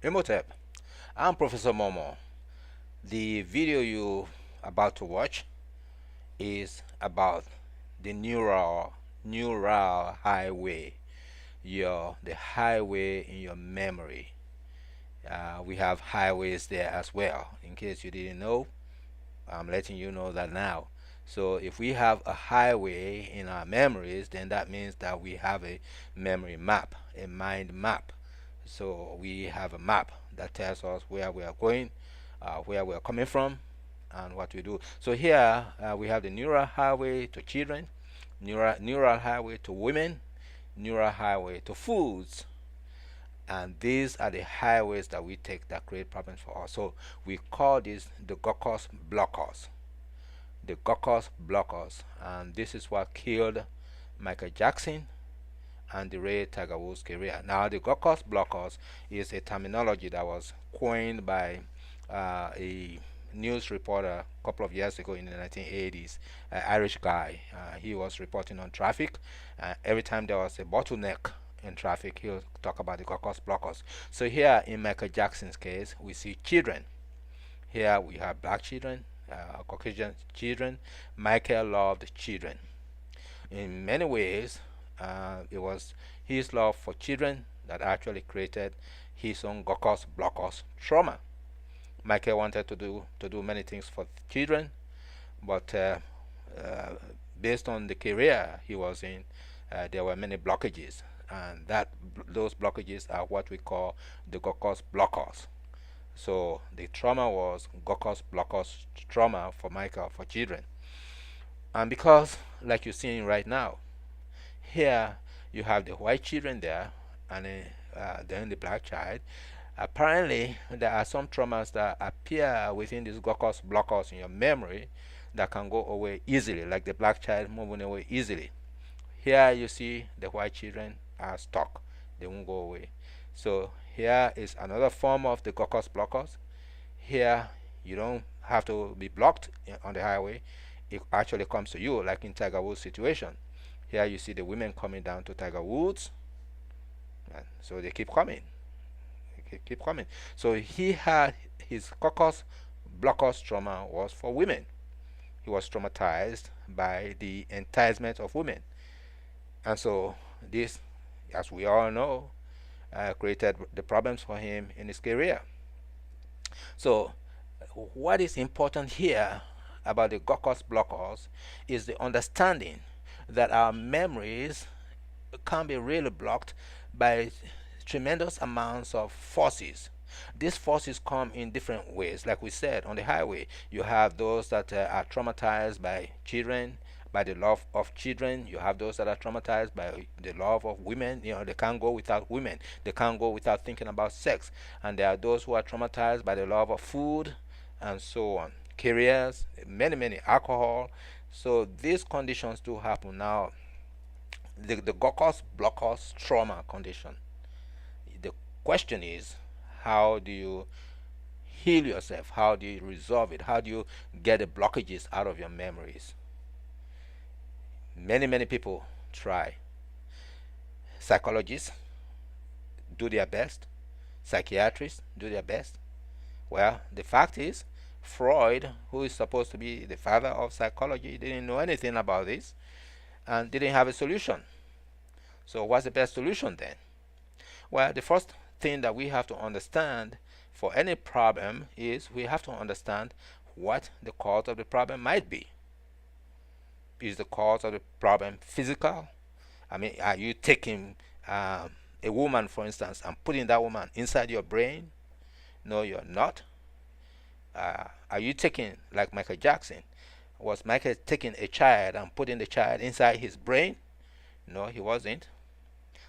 Imhotep. I'm Professor Momo. The video you about to watch is about the neural highway, the highway in your memory. We have highways there as well. In case you didn't know, I'm letting you know that now. So if we have a highway in our memories, then that means that we have a memory map, a mind map. So we have a map that tells us where we are going, where we are coming from, and what we do. So here we have the neural highway to children, neural highway to women, neural highway to foods, and these are the highways that we take that create problems for us. So we call this the Gurkus Bluckhus, the Gurkus Bluckhus, and this is what killed Michael Jackson and the Tiger Woods career. Now, the Gurkus Bluckhus is a terminology that was coined by a news reporter a couple of years ago in the 1980s, Irish guy. He was reporting on traffic. Every time there was a bottleneck in traffic, he'll talk about the Gurkus Bluckhus. So here in Michael Jackson's case, we see children. Here we have black children, Caucasian children. Michael loved children. In many ways, it was his love for children that actually created his own Gurkus Bluckhus trauma. Michael wanted to do many things for children, but based on the career he was in, there were many blockages, and those blockages are what we call the Gurkus Bluckhus. So the trauma was Gurkus Bluckhus trauma for Michael for children, and because, like you're seeing right now, here you have the white children there, and then the black child. Apparently, there are some traumas that appear within this Gurkus Bluckhus in your memory that can go away easily, like the black child moving away easily. Here you see the white children are stuck, they won't go away. So here is another form of the Gurkus Bluckhus. Here you don't have to be blocked on the highway, it actually comes to you, like in Tiger Woods' situation. Here you see the women coming down to Tiger Woods, and so they keep coming, keep coming. So he had his Gurkus Bluckhus trauma was for women. He was traumatized by the enticement of women, and so this, as we all know, created the problems for him in his career. So what is important here about the Gurkus Bluckhus is the understanding that our memories can be really blocked by tremendous amounts of forces. These forces come in different ways. Like we said, on the highway, you have those that are traumatized by children, by the love of children. You have those that are traumatized by the love of women. You know, they can't go without women. They can't go without thinking about sex. And there are those who are traumatized by the love of food, and so on. Careers, many alcohol. So these conditions do happen. Now, the Gurkus Bluckhus trauma condition, the question is, how do you heal yourself? How do you resolve it? How do you get the blockages out of your memories? Many people try. Psychologists do their best. Psychiatrists do their best. Well, the fact is, Freud, who is supposed to be the father of psychology, didn't know anything about this and didn't have a solution. So what's the best solution then? Well, the first thing that we have to understand for any problem is we have to understand what the cause of the problem might be. Is the cause of the problem physical? I mean, are you taking a woman, for instance, and putting that woman inside your brain? No, you're not. Are you taking, like Michael Jackson? Was Michael taking a child and putting the child inside his brain? No, he wasn't.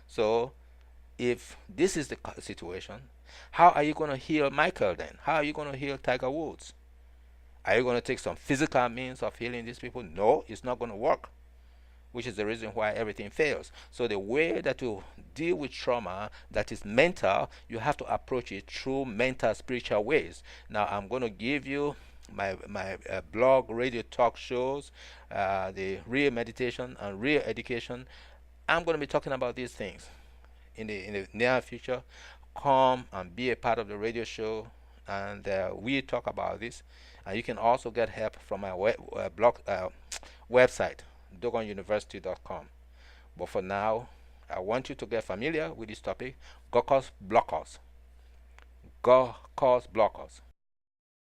So, if this is the situation, how are you going to heal Michael then? How are you going to heal Tiger Woods? Are you going to take some physical means of healing these people? No, it's not going to work, which is the reason why everything fails. So the way that you deal with trauma that is mental, you have to approach it through mental, spiritual ways. Now, I'm going to give you my blog, radio talk shows, the real meditation and real education. I'm going to be talking about these things in the near future, come and be a part of the radio show, and we talk about this. And you can also get help from our website, dogonuniversity.com. But for now, I want you to get familiar with this topic, Gurkus Bluckhus. Gurkus Bluckhus.